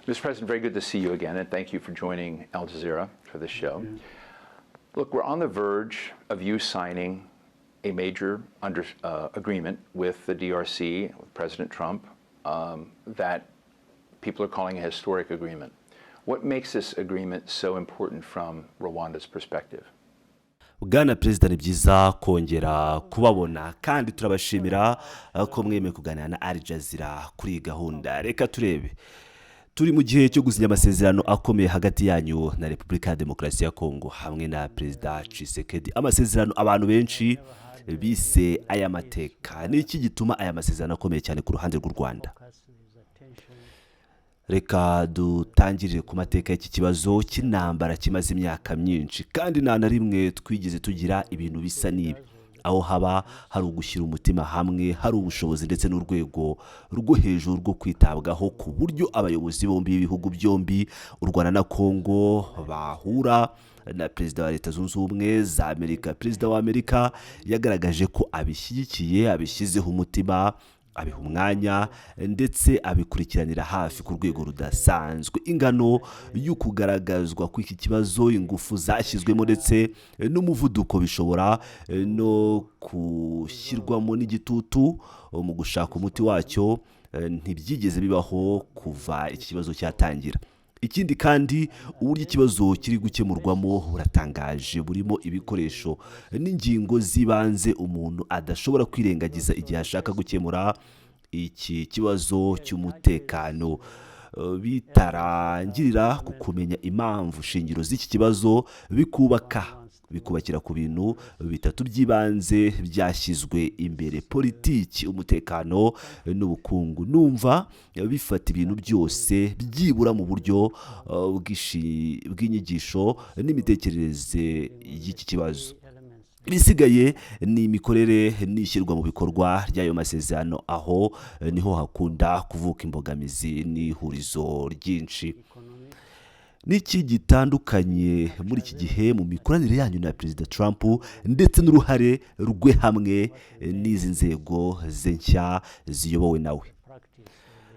Mr. President, very good to see you again, and thank you for joining Al Jazeera for this show. Look, we're on the verge of you signing a major agreement with the DRC, with President Trump, that people are calling a historic agreement. What makes this agreement so important from Rwanda's perspective? Bwana Perezida, ni byiza kongera kubabona kandi turabashimira ko mwemeye kuganira na Al Jazeera kuri gahunda. Reka turebe. Turi mu gihe cyo gusinya amasezerano akomeye hagati yanyu na Repubulika ya Demokarasi ya Kongo hamwe na Perezida Tshisekedi. Amasezerano abantu benshi bise aya mateka. Ni iki gituma aya masezerano akomeye cyane ku ruhande rw'u Rwanda? Reka dutangirire ku mateka y'iki kibazo cy'intambara kimaze imyaka myinshi kandi nta na rimwe twigeze tugira ibintu bisa n'ibi, aho haba hari ugushyira umutima hamwe, hari ubushobozi ndetse n'urwego rwo hejuru rwo kwitabwaho ku buryo abayobozi bombi b'ibihugu byombi u Rwanda na Kongo bahura na Perezida wa Leta Zunze Ubumwe za Amerika. Perezida wa Amerika yagaragaje ko abishyigikiye, abishyizeho umutima, abiha umwanya ndetse abikurikiranira hafi ku rwego rudasanzwe. Ingano y'ukugaragazwa kw'iki kibazo, ingufu zashyizwemo ndetse n'umuvuduko bishobora no gushyirwamo n'igitutu mu gushaka umuti wacyo ntibyigeze bibaho kuva iki kibazo cyatangira. Ikindi kandi uburyo ikibazo kiri gukemurwamo buratangaje, burimo ibikoresho n'ingingo z'ibanze umuntu adashobora kwirengagiza igihe ashaka gukemura iki kibazo cy'umutekano. Bitarangirira ku kumenya impamvu shingiro z'iki kibazo, bikubakira ku bintu bitatu by'ibanze byashyizwe imbere: politiki, umutekano n'ubukungu. Numva bifata ibintu byose byibura mu buryo bw'inyigisho n'imitekerereze y'iki kibazo. Bisigaye ni imikorere n'ishyirwa mu bikorwa ry'ayo masezerano, aho niho hakunda kuvuka imbogamizi n'ihurizo ryinshi. Niki gitandukanye muri iki gihe mu mikoranire yanyu na Perezida Trump ndetse n'uruhare rwe hamwe n'izi nzego ze nshya ziyobowe nawe?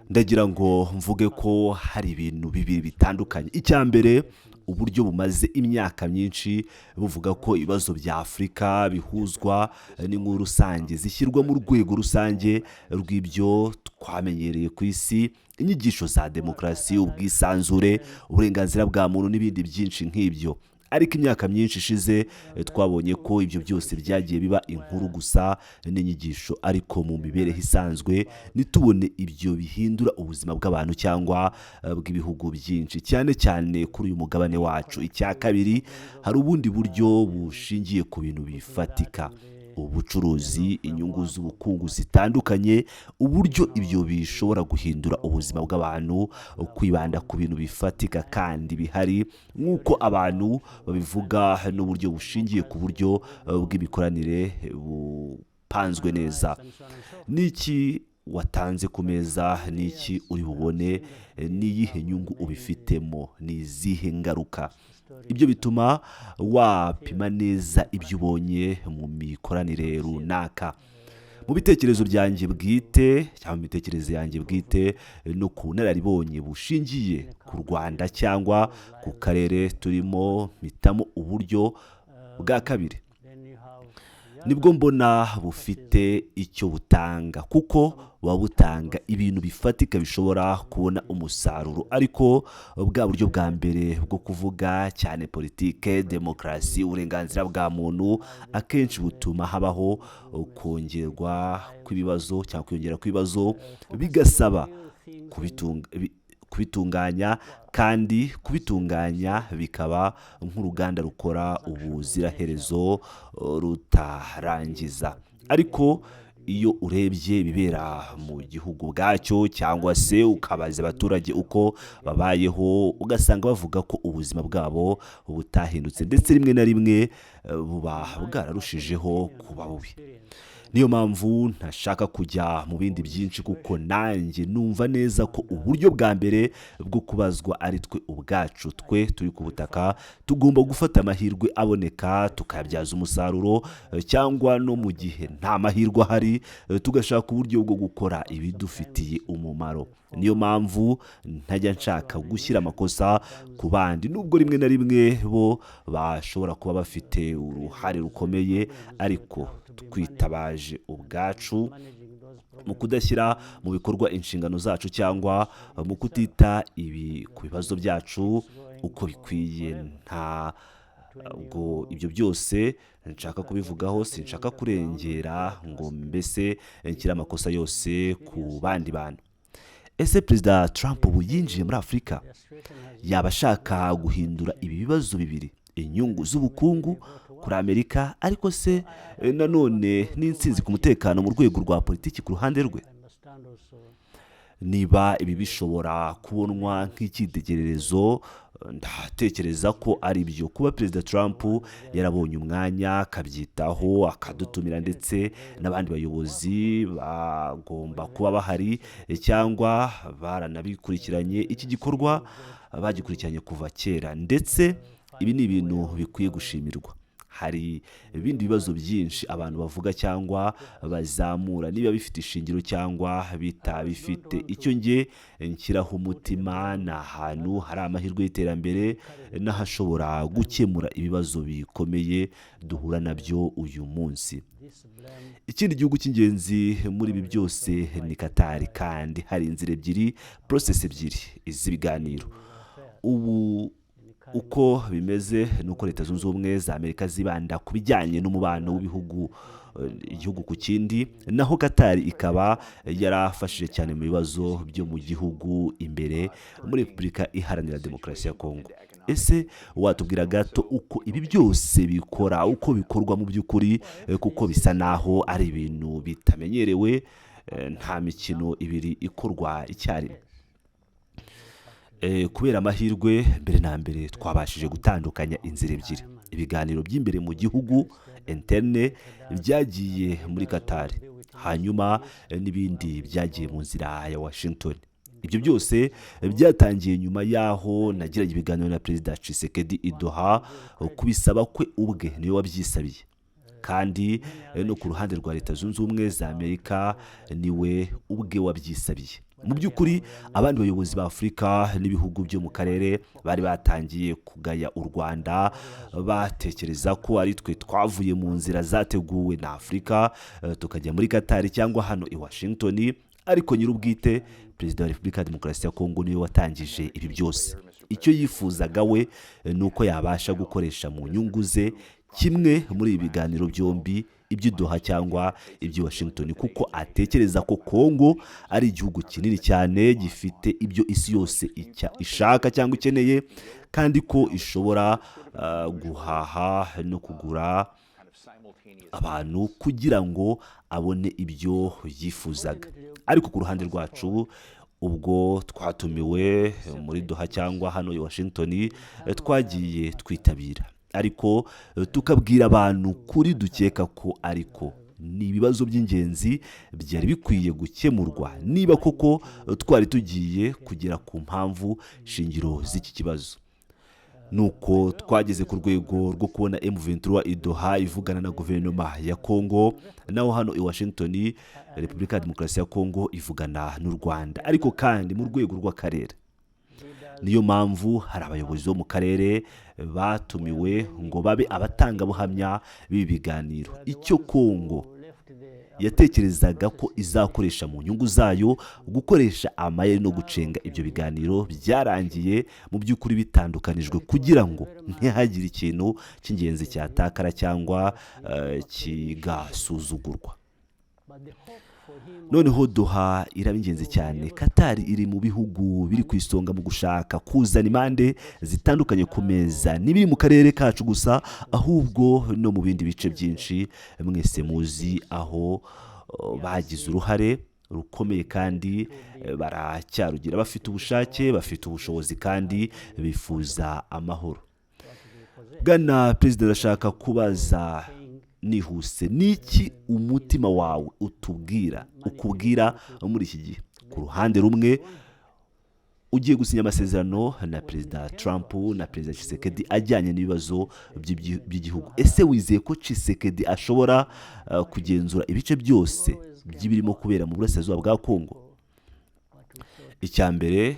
Ndagira ngo mvuge ko hari ibintu bibiri bitandukanye. Icya mbere, uburyo bumaze imyaka myinshi buvuga ko ibibazo bya Afurika bihuzwa n'inkuru rusange zishyirwa mu rwego rusange rw'ibyo twamenyereye ku isi: inyigisho za demokarasi, ubwisanzure, uburenganzira bwa muntu n'ibindi byinshi nk'ibyo. Ariko imyaka myinshi ishize twabonye ko ibyo byose byagiye biba inkuru gusa n'inyigisho, ariko mu mibereho isanzwe nitubone ibyo bihindura ubuzima bw'abantu cyangwa bw'ibihugu byinshi, cyane cyane kuri uyu mugabane wacu. Icya kabiri, hari ubundi buryo bushingiye ku bintu bifatika: ubucuruzi, inyungu z'ubukungu zitandukanye, uburyo ibyo bishobora guhindura ubuzima bw'abantu, kwibanda ku bintu bifatika kandi bihari nk'uko abantu babivuga, n'uburyo bushingiye ku buryo bw'imikoranire bupanzwe neza. Niki watanze ku meza, niki uri bubone, n'iyihe nyungu ubifitemo, n'izihe ngaruka? Ibyo bituma wapima neza ibyo ubonye mu mikoranire runaka. Mu bitekerezo byanjye bwite cyangwa mu mitekerereze yanjye bwite no ku nararibonye bushingiye ku Rwanda cyangwa ku karere turimo, mpitamo uburyo bwa kabiri. Nibwo mbona bufite icyo butanga, kuko buba butanga ibintu bifatika bishobora kubona umusaruro. Ariko bwa buryo bwa mbere bwo kuvuga cyane politike, demokarasi, uburenganzira bwa muntu, akenshi butuma habaho kongerwa kw'ibibazo cyangwa kwiyongera kw'ibibazo, bigasaba kubitunganya, kandi kubitunganya bikaba nk'uruganda rukora ubuziraherezo rutarangiza. Ariko iyo urebye bibera mu gihugu bwacyo cyangwa se ukabaza abaturage uko babayeho, ugasanga bavuga ko ubuzima bwabo butahindutse ndetse rimwe na rimwe buba bwararushijeho kuba bubi. Niyo mpamvu ntashaka kujya mu bindi byinshi, kuko nanjye numva neza ko uburyo bwa mbere bwo kubazwa ari twe ubwacu, twe turi ku butaka. Tugomba gufata amahirwe aboneka tukayabyaza umusaruro, cyangwa no mu gihe nta mahirwe ahari tugashaka uburyo bwo gukora ibidufitiye umumaro. Niyo mpamvu ntajya nshaka gushyira amakosa ku bandi, nubwo rimwe na rimwe bo bashobora kuba bafite uruhare rukomeye, ariko twitabaje ubwacu mu kudashyira mu bikorwa inshingano zacu, cyangwa mu kutita ku bibazo byacu uko bikwiye. Ntabwo ibyo byose nshaka kubivugaho, sinshaka kurengera ngo mbese nshyire amakosa yose ku bandi bantu. Ese Perezida Trump ubu yinjiye muri Afurika, yaba ashaka guhindura ibi bibazo bibiri: inyungu z'ubukungu kuri Amerika, ariko se nanone n'intsinzi ku mutekano mu rwego rwa politiki ku ruhande rwe? Niba ibi bishobora kubonwa nk'icyitegererezo, ndatekereza ko ari byo. Kuba Perezida Trump yarabonye umwanya akabyitaho, akadutumira, ndetse n'abandi bayobozi bagomba kuba bahari, cyangwa baranabikurikiranye. Iki gikorwa bagikurikiranye kuva kera, ndetse ibi ni ibintu bikwiye gushimirwa. Hari ibindi bibazo byinshi abantu bavuga cyangwa bazamura, niba bifite ishingiro cyangwa bitabifite. Icyo nge nshyiraho umutima ni ahantu hari amahirwe y'iterambere, n'ahashobora gukemura ibibazo bikomeye duhura nabyo uyu munsi. Ikindi gihugu cy'ingenzi muri ibi byose ni Qatar, kandi hari inzira ebyiri, process ebyiri z'ibiganiro. Ubu uko bimeze ni uko Leta Zunze Ubumwe za Amerika zibanda ku bijyanye n'umubano w'ibihugu, igihugu ku kindi, naho Qatar ikaba yarafashije cyane mu bibazo byo mu gihugu imbere muri Repubulika Iharanira Demokarasi ya Kongo. Ese watubwira gato uko ibi byose bikora, uko bikorwa mu by'ukuri, kuko bisa naho ari ibintu bitamenyerewe, nta mikino ibiri ikorwa icyarimwe. Kubera amahirwe, mbere na mbere twabashije gutandukanya inzira ebyiri. Ibiganiro by'imbere mu gihugu interne byagiye muri Qatar, hanyuma n'ibindi byagiye mu nzira ya Washington. Ibyo byose byatangiye nyuma y'aho nagiranye ibiganiro na Perezida Tshisekedi i Doha, kubisaba kwe ubwe, niwe wabyisabiye, kandi no ku ruhande rwa Leta Zunze Ubumwe za Amerika niwe ubwe wabyisabiye. Mu by'ukuri abandi bayobozi ba Afurika n'ibihugu byo mu karere bari batangiye kugaya u Rwanda, batekereza ko ari twe twavuye mu nzira zateguwe na Afurika tukajya muri Qatar cyangwa hano i Washington, ariko nyir'ubwite Perezida wa Repubulika ya Demokarasi ya Kongo niwe watangije ibi byose. Icyo yifuzaga we ni uko yabasha gukoresha mu nyungu ze kimwe muri ibi biganiro byombi, iby'i Doha cyangwa iby'i Washington, kuko atekereza ko Kongo ari igihugu kinini cyane gifite ibyo isi yose ishaka cyangwa ikeneye, kandi ko ishobora guhaha no kugura abantu kugira ngo abone ibyo yifuzaga. Ariko ku ruhande rwacu, ubwo twatumiwe muri Doha cyangwa hano i Washington, twagiye twitabira, ariko tukabwira abantu kuri dukeka ko ariko ni ibibazo by'ingenzi byari bikwiye gukemurwa, niba koko twari tugiye kugera ku mpamvu shingiro z'iki kibazo. Nuko twageze ku rwego rwo kubona M23 i Doha ivugana na guverinoma ya Kongo, naho hano i Washington Repubulika ya Demokarasi ya Kongo ivugana n'u Rwanda, ariko kandi mu rwego rw'akarere. Niyo mpamvu hari abayobozi bo mu karere batumiwe ngo babe abatangabuhamya b'ibi biganiro. Icyo Kongo yatekerezaga ko izakoresha mu nyungu zayo, gukoresha amayeri no gucenga ibyo biganiro, byarangiye mu by'ukuri bitandukanijwe kugira ngo ntihagire ikintu cy'ingenzi cyatakara cyangwa kigasuzugurwa. Noneho Doha iraba ingenzi cyane. Qatar iri mu bihugu biri ku isonga mu gushaka kuzana impande zitandukanye ku meza, n'ibiri mu karere kacu gusa, ahubwo no mu bindi bice byinshi mwese muzi aho bagize uruhare rukomeye, kandi baracyarugira. Bafite ubushake, bafite ubushobozi, kandi bifuza amahoro. bwana perezida, ndashaka kubaza nihuse, niki umutima wawe ukubwira muri iki gihe? Ku ruhande rumwe ugiye gusinya amasezerano na perezida Trump na perezida Tshisekedi ajyanye n'ibibazo by'igihugu. Ese wizeye ko Tshisekedi ashobora kugenzura ibice byose by'ibirimo kubera mu burasirazuba bwa Kongo? Icya mbere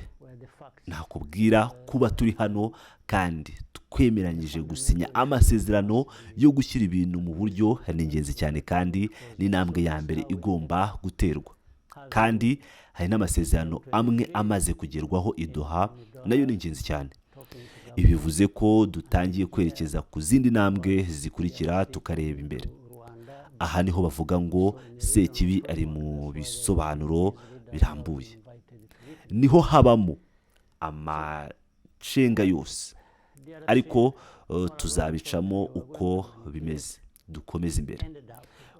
nakubwira kuba turi hano kandi twemeranyije gusinya amasezerano yo gushyira ibintu mu buryo ni ingenzi cyane, kandi n'intambwe ya mbere igomba guterwa. Kandi hari n'amasezerano amwe amaze kugerwaho i Doha, nayo ni ingenzi cyane. Ibi bivuze ko dutangiye kwerekeza ku zindi ntambwe zikurikira tukareba imbere. Aha niho bavuga ngo Sekibi ari mu bisobanuro birambuye. Niho habamo amacenga yose, ariko tuzabicamo uko bimeze, dukomeze imbere.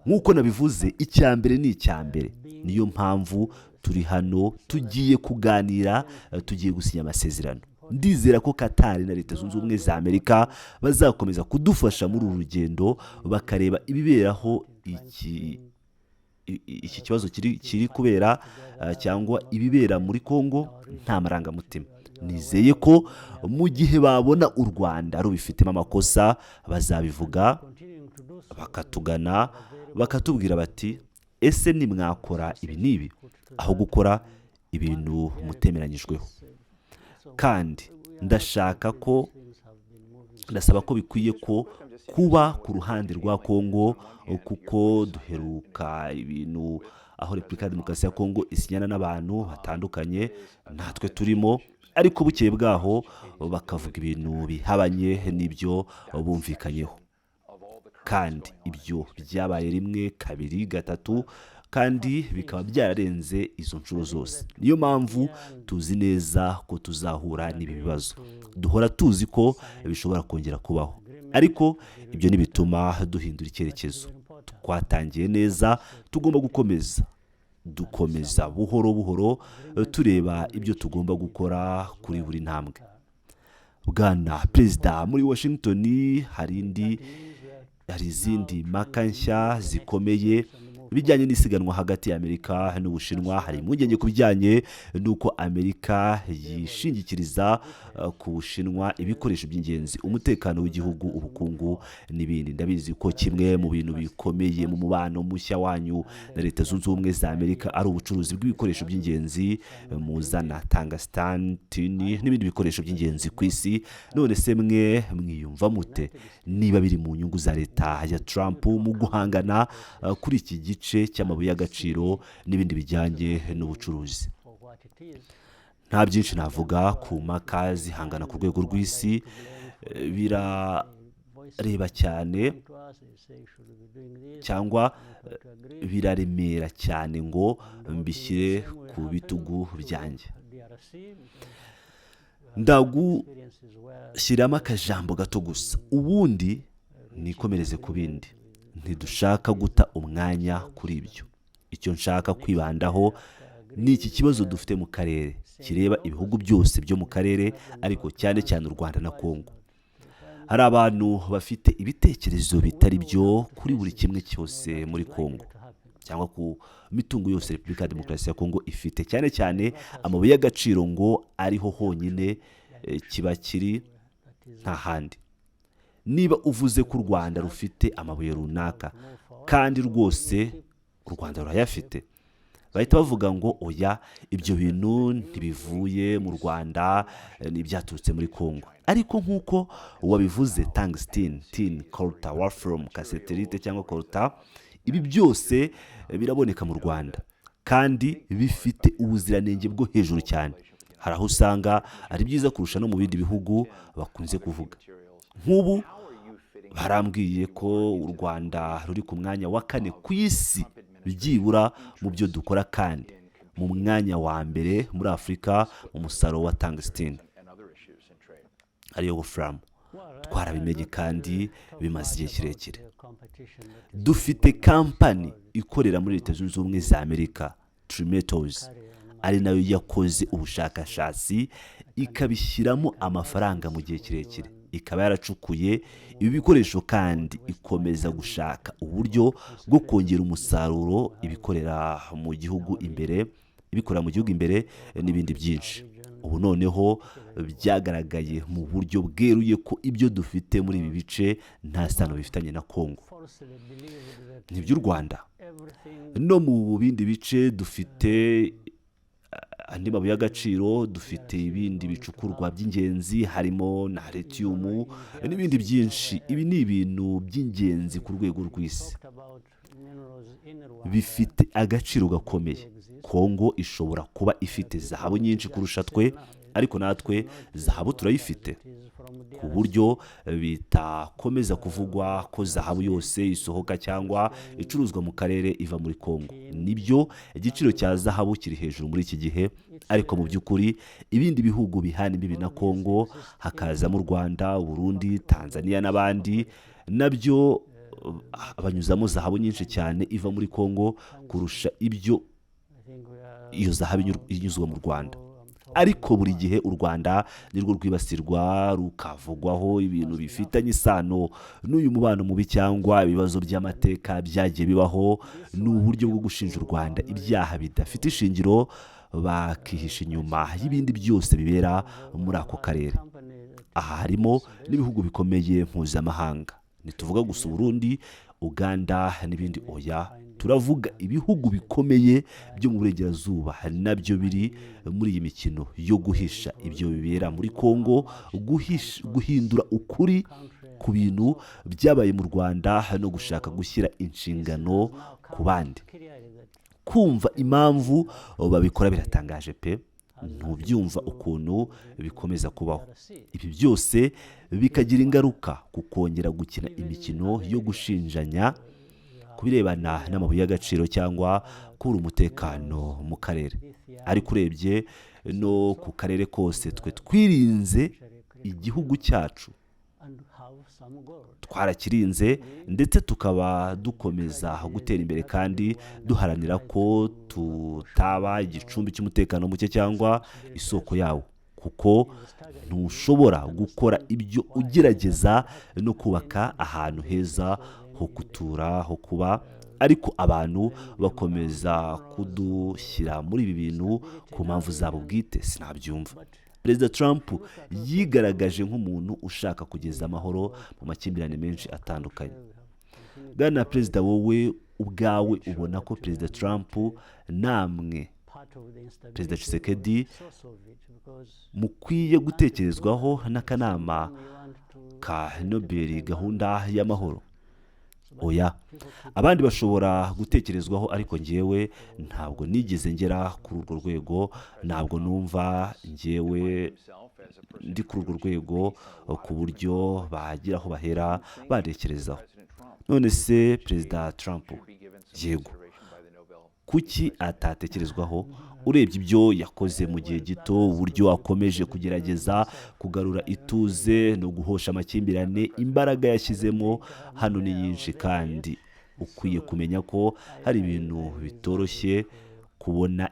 Nk'uko nabivuze, icya mbere ni icya mbere. Niyo mpamvu turi hano, tugiye kuganira, tugiye gusinya amasezerano. Ndizera ko Qatar na Leta Zunze Ubumwe za Amerika bazakomeza kudufasha muri uru rugendo, bakareba ibiberaho iki kibazo kiri kubera cyangwa ibibera muri Kongo nta marangamutima. Nizeye ko mu gihe babona u Rwanda rubifitemo amakosa bazabivuga, bakatugana, bakatubwira bati ese nimwakora ibi n'ibi aho gukora ibintu mutemeranyijweho. Kandi ndasaba ko bikwiye ko kuba ku ruhande rwa Kongo, kuko duheruka ibintu aho Repubulika ya Demokarasi ya Kongo isinyana n'abantu batandukanye, natwe turimo, ariko bukeye bwaho bakavuga ibintu bihabanye n'ibyo bumvikanyeho. Kandi ibyo byabaye rimwe, kabiri, gatatu, kandi bikaba byararenze izo nshuro zose. Niyo mpamvu tuzi neza ko tuzahura n'ibi bibazo. Duhora tuzi ko bishobora kongera kubaho, ariko ibyo ntibituma duhindura icyerekezo. Twatangiye neza, tugomba dukomeza buhoro buhoro, tureba ibyo tugomba gukora kuri buri ntambwe. Bwana perezida, muri Washington hari izindi mpaka nshya zikomeye bijyanye n'isiganwa hagati ya Amerika n'Ubushinwa. Hari impungenge ku bijyanye n'uko Amerika yishingikiriza ku Bushinwa ibikoresho by'ingenzi, umutekano w'igihugu, ubukungu n'ibindi. Ndabizi ko kimwe mu bintu bikomeye mu mubano mushya wanyu na Leta Zunze Ubumwe za Amerika ari ubucuruzi bw'ibikoresho by'ingenzi, muzana tungsten, tin n'ibindi bikoresho by'ingenzi ku isi. None se mwe mwiyumva mute niba biri mu nyungu za leta ya Trump mu guhangana kuri iki gice cy'amabuye y'agaciro n'ibindi bijyanye n'ubucuruzi? Nta byinshi navuga ku mpaka zihangana ku rwego rw'isi, birareba cyane cyangwa biraremera cyane ngo mbishyire ku bitugu byanjye. Ndagushyiramo akajambo gato gusa, ubundi nikomereze ku bindi. Ntidushaka guta umwanya kuri ibyo. Icyo nshaka kwibandaho ni iki kibazo dufite mu karere, kireba ibihugu byose byo mu karere, ariko cyane cyane u Rwanda na Kongo. Hari abantu bafite ibitekerezo bitari byo kuri buri kimwe cyose muri Kongo, cyangwa ku mitungo yose Repubulika ya Demokarasi ya Kongo ifite, cyane cyane amabuye y'agaciro ngo ariho honyine kiba kiri, nta handi. Niba uvuze ko u Rwanda rufite amabuye runaka kandi rwose u Rwanda rurayafite, bahita bavuga ngo oya, ibyo bintu ntibivuye mu Rwanda, n'ibyaturutse muri Kongo. Ariko nk'uko wabivuze, tungsten, tin, coltan, wolfram, cassiterite cyangwa coltan, ibi byose biraboneka mu Rwanda kandi bifite ubuziranenge bwo hejuru cyane. Hari aho usanga ari byiza kurusha no mu bindi bihugu bakunze kuvuga. Nk'ubu barambwiye ko u Rwanda ruri ku mwanya wa 4 ku isi byibura mu byo dukora, kandi mu mwanya wa mbere muri Afurika mu musaruro wa tungsten ariyo wolfram. Twarabimenye kandi bimaze igihe kirekire. Dufite kampani ikorera muri Leta Zunze Ubumwe za Amerika, Trimetals, ari nayo yakoze ubushakashatsi ikabishyiramo amafaranga mu gihe kirekire. ikaba yaracukuye ibi bikoresho kandi ikomeza gushaka uburyo bwo kongera umusaruro ibikorera mu gihugu imbere n'ibindi byinshi. Ubu noneho byagaragaye mu buryo bweruye ko ibyo dufite muri ibi bice nta sano bifitanye na Kongo. N'iby'u Rwanda no mu bindi bice dufite andi mabuye y'agaciro, dufite ibindi bicukurwa by'ingenzi harimo na lithium n'ibindi byinshi. Ibi ni ibintu by'ingenzi ku rwego rw'isi, bifite agaciro gakomeye. Kongo ishobora kuba ifite zahabu nyinshi kurusha twe, ariko natwe zahabu turayifite, ku buryo bitakomeza kuvugwa ko zahabu yose isohoka cyangwa icuruzwa mu karere iva muri Kongo. Nibyo, igiciro cya zahabu kiri hejuru muri iki gihe, ariko mu by'ukuri ibindi bihugu bihana imbibi na Kongo, hakazamo u Rwanda, Burundi, Tanzania n'abandi, nabyo banyuzamo zahabu nyinshi cyane iva muri Kongo kurusha ibyo iyo zahabu inyuzwa mu Rwanda. Ariko buri gihe u Rwanda nirwo rwibasirwa, rukavugwaho ibintu bifitanye isano n'uyu mubano mubi cyangwa ibibazo by'amateka byagiye bibaho. Ni uburyo bwo gushinja u Rwanda ibyaha bidafite ishingiro, bakihisha inyuma y'ibindi byose bibera muri ako karere. Aha harimo n'ibihugu bikomeye mpuzamahanga. Ntituvuga gusa Burundi, Uganda n'ibindi, oya, turavuga ibihugu bikomeye byo mu burengerazuba nabyo biri muri iyi mikino yo guhisha ibyo bibera muri Kongo, guhindura ukuri ku bintu byabaye mu Rwanda no gushaka gushyira inshingano ku bandi. Kumva impamvu babikora biratangaje pe, ntubyumva ukuntu bikomeza kubaho. Ibi byose bikagira ingaruka ku kongera gukina imikino yo gushinjanya ku birebana n'amabuye y'agaciro cyangwa kubura umutekano mu karere. Ariko urebye no ku karere kose, twe twirinze igihugu cyacu, twarakirinze ndetse tukaba dukomeza gutera imbere kandi duharanira ko tutaba igicumbi cy'umutekano muke cyangwa isoko yawo, kuko ntushobora gukora ibyo ugerageza no kubaka ahantu heza ho gutura, ho kuba, ariko abantu bakomeza kudushyira muri ibi bintu ku mpamvu zabo bwite. Sinabyumva. Perezida Trump yigaragaje nk'umuntu ushaka kugeza amahoro mu makimbirane menshi atandukanye. Bwana Perezida, wowe ubwawe ubona ko Perezida Trump namwe Perezida Tshisekedi mukwiye gutekerezwaho n'akanama ka Nobel gahunda y'amahoro? Oya, abandi bashobora gutekerezwaho, ariko njyewe ntabwo nigeze ngera kuri urwo rwego. Ntabwo numva njyewe ndi kuri urwo rwego ku buryo bagira aho bahera batekerezaho. None se Perezida Trump, yego, kuki atatekerezwaho? Urebye ibyo yakoze mu gihe gito, uburyo akomeje kugerageza kugarura ituze no guhosha amakimbirane, imbaraga yashyizemo hano ni nyinshi, kandi ukwiye kumenya ko hari ibintu bitoroshye kubona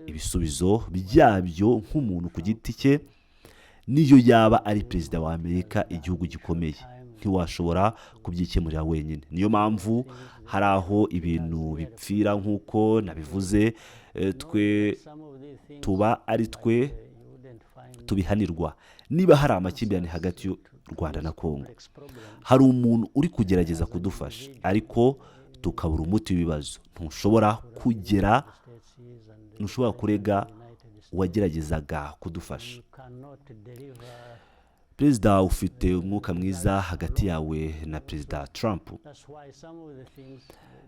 ibisubizo byabyo nk'umuntu ku giti cye. Niyo yaba ari Perezida wa Amerika, igihugu gikomeye, ntiwashobora kubyikemurira wenyine. Niyo mpamvu hari aho ibintu bipfira, nk'uko nabivuze, twe tuba ari twe tubihanirwa. Niba hari amakimbirane hagati y'u Rwanda na Kongo, hari umuntu uri kugerageza kudufasha, ariko tukabura umuti w'ibibazo. Ntushobora kurega uwageragezaga kudufasha. Perezida, ufite umwuka mwiza hagati yawe na Perezida Trump.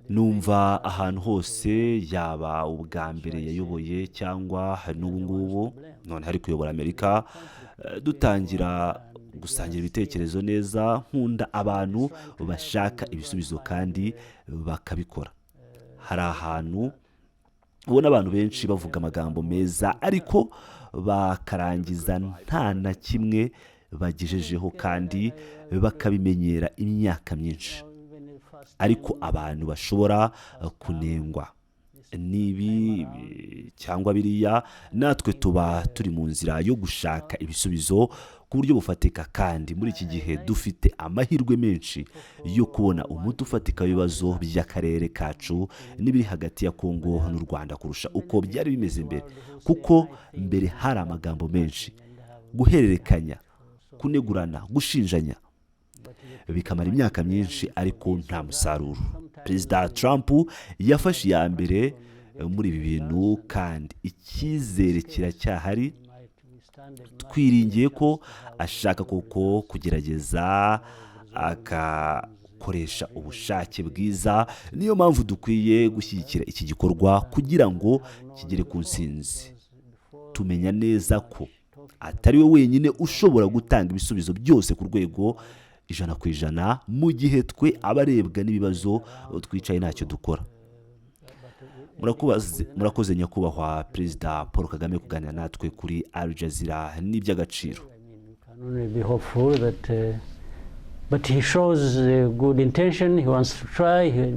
Numva ahantu hose, yaba ubwa mbere yayoboye cyangwa n'ubu ngubu none hari kuyobora Amerika, dutangira gusangira ibitekerezo neza. Nkunda abantu bashaka ibisubizo kandi bakabikora. Hari ahantu ubona abantu benshi bavuga amagambo meza, ariko bakarangiza nta na kimwe bagejejeho, kandi bakabimenyera imyaka myinshi. Ariko abantu bashobora kunengwa n'ibi cyangwa biriya, natwe tuba turi mu nzira yo gushaka ibisubizo ku buryo bufatika, kandi muri iki gihe dufite amahirwe menshi yo kubona umuti ufatika w'ibibazo by'akarere kacu n'ibiri hagati ya Kongo n'u Rwanda kurusha uko byari bimeze mbere, kuko mbere hari amagambo menshi, guhererekanya, kunegurana, gushinjanya, bikamara imyaka myinshi ariko nta musaruro. Perezida Trump yafashe iya mbere muri ibi bintu, kandi icyizere kiracyahari. Twiringiye ko ashaka koko kugerageza akakoresha ubushake bwiza. Niyo mpamvu dukwiye gushyigikira iki gikorwa kugira ngo kigere ku ntsinzi. Tumenya neza ko atari we wenyine ushobora gutanga ibisubizo byose ku rwego 100%, mu gihe twe abarebwa n'ibibazo twicaye ntacyo dukora. Murakoze nyakubahwa Perezida Paul Kagame kuganira natwe kuri Al Jazeera n'iby'agaciro. But he shows good intention, he wants to try,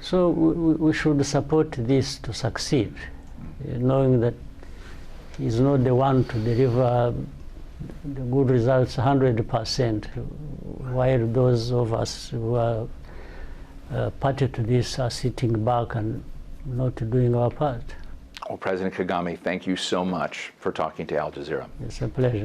so we should support this to succeed, knowing that he's not the one to deliver the good results 100%, while those of us who are party to this are sitting back and not doing our part. Well, President Kagame, thank you so much for talking to Al Jazeera. It's a pleasure.